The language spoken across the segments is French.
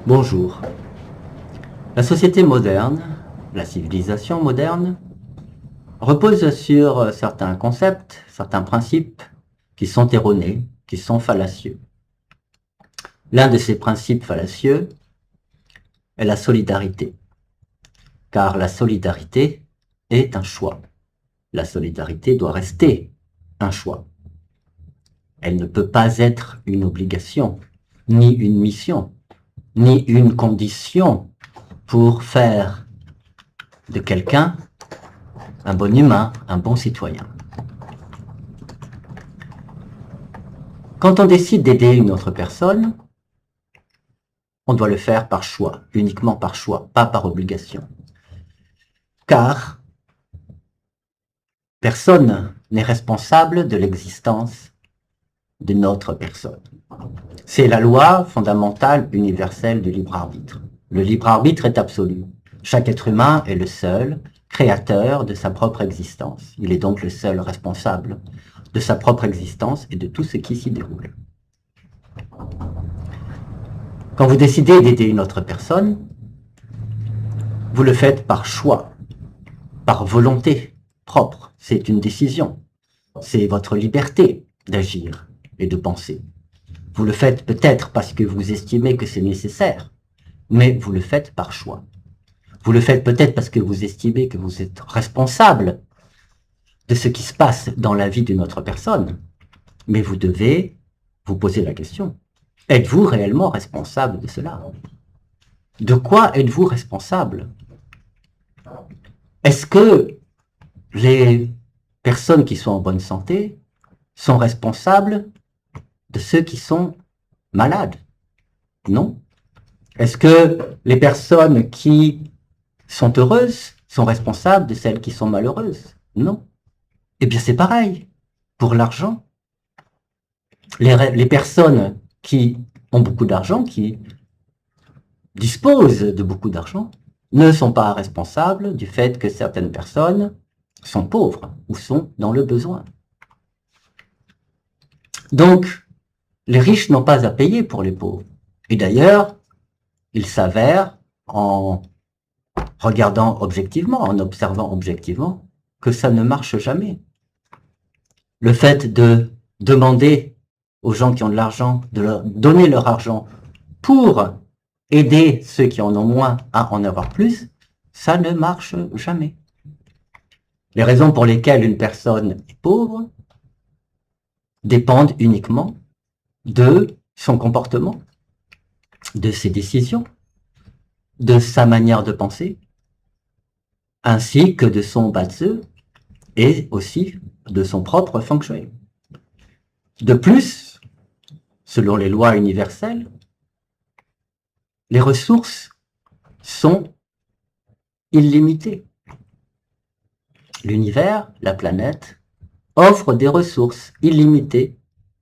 Bonjour. La société moderne, la civilisation moderne, repose sur certains concepts, certains principes qui sont erronés, qui sont fallacieux. L'un de ces principes fallacieux est la solidarité, car la solidarité est un choix. La solidarité doit rester un choix. Elle ne peut pas être une obligation, ni une mission, ni une condition pour faire de quelqu'un un bon humain, un bon citoyen. Quand on décide d'aider une autre personne, on doit le faire par choix, uniquement par choix, pas par obligation. Car personne n'est responsable de l'existence de notre personne. C'est la loi fondamentale universelle du libre arbitre. Le libre arbitre est absolu. Chaque être humain est le seul créateur de sa propre existence. Il est donc le seul responsable de sa propre existence et de tout ce qui s'y déroule. Quand vous décidez d'aider une autre personne, vous le faites par choix, par volonté propre. C'est une décision. C'est votre liberté d'agir et de penser. Vous le faites peut-être parce que vous estimez que c'est nécessaire, mais vous le faites par choix. Vous le faites peut-être parce que vous estimez que vous êtes responsable de ce qui se passe dans la vie d'une autre personne, mais vous devez vous poser la question. Êtes-vous réellement responsable de cela? De quoi êtes-vous responsable? Est-ce que les personnes qui sont en bonne santé sont responsables de ceux qui sont malades? Non. Est-ce que les personnes qui sont heureuses sont responsables de celles qui sont malheureuses? Non. Eh bien, c'est pareil pour l'argent. Les personnes qui ont beaucoup d'argent, qui disposent de beaucoup d'argent, ne sont pas responsables du fait que certaines personnes sont pauvres ou sont dans le besoin. Donc, les riches n'ont pas à payer pour les pauvres. Et d'ailleurs, il s'avère, en regardant objectivement, en observant objectivement, que ça ne marche jamais. Le fait de demander aux gens qui ont de l'argent, de leur donner leur argent pour aider ceux qui en ont moins à en avoir plus, ça ne marche jamais. Les raisons pour lesquelles une personne est pauvre dépendent uniquement de son comportement, de ses décisions, de sa manière de penser, ainsi que de son batzeu et aussi de son propre feng shui. De plus, selon les lois universelles, les ressources sont illimitées. L'univers, la planète, offre des ressources illimitées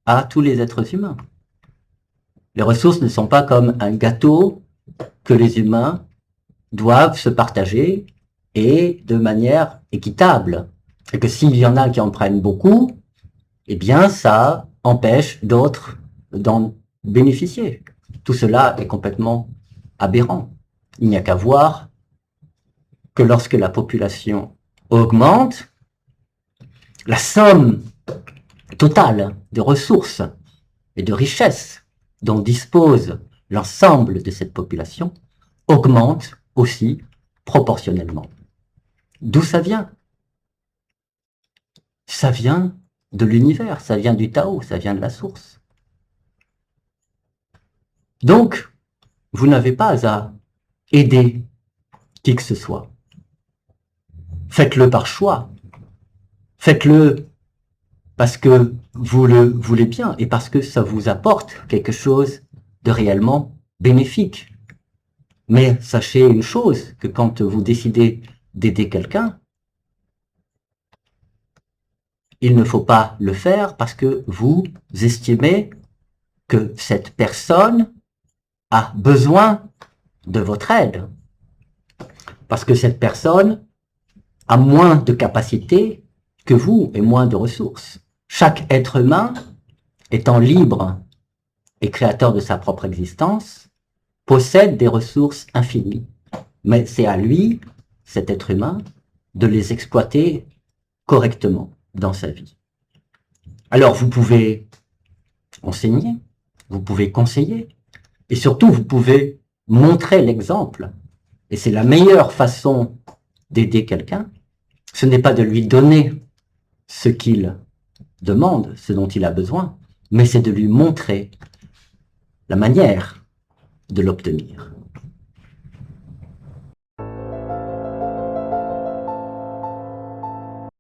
à tous les êtres humains. Les ressources ne sont pas comme un gâteau que les humains doivent se partager et de manière équitable. Et que s'il y en a qui en prennent beaucoup, eh bien ça empêche d'autres d'en bénéficier. Tout cela est complètement aberrant. Il n'y a qu'à voir que lorsque la population augmente, la somme totale de ressources et de richesses dont dispose l'ensemble de cette population augmente aussi proportionnellement. D'où ça vient? Ça vient de l'univers, ça vient du Tao, ça vient de la source. Donc, vous n'avez pas à aider qui que ce soit. Faites-le par choix. Faites-le parce que vous le voulez bien et parce que ça vous apporte quelque chose de réellement bénéfique. Mais sachez une chose, que quand vous décidez d'aider quelqu'un, il ne faut pas le faire parce que vous estimez que cette personne a besoin de votre aide. Parce que cette personne a moins de capacités que vous et moins de ressources. Chaque être humain étant libre et créateur de sa propre existence, possède des ressources infinies. Mais c'est à lui, cet être humain, de les exploiter correctement dans sa vie. Alors vous pouvez enseigner, vous pouvez conseiller, et surtout vous pouvez montrer l'exemple. Et c'est la meilleure façon d'aider quelqu'un. Ce n'est pas de lui donner ce qu'il demande, ce dont il a besoin, mais c'est de lui montrer la manière de l'obtenir.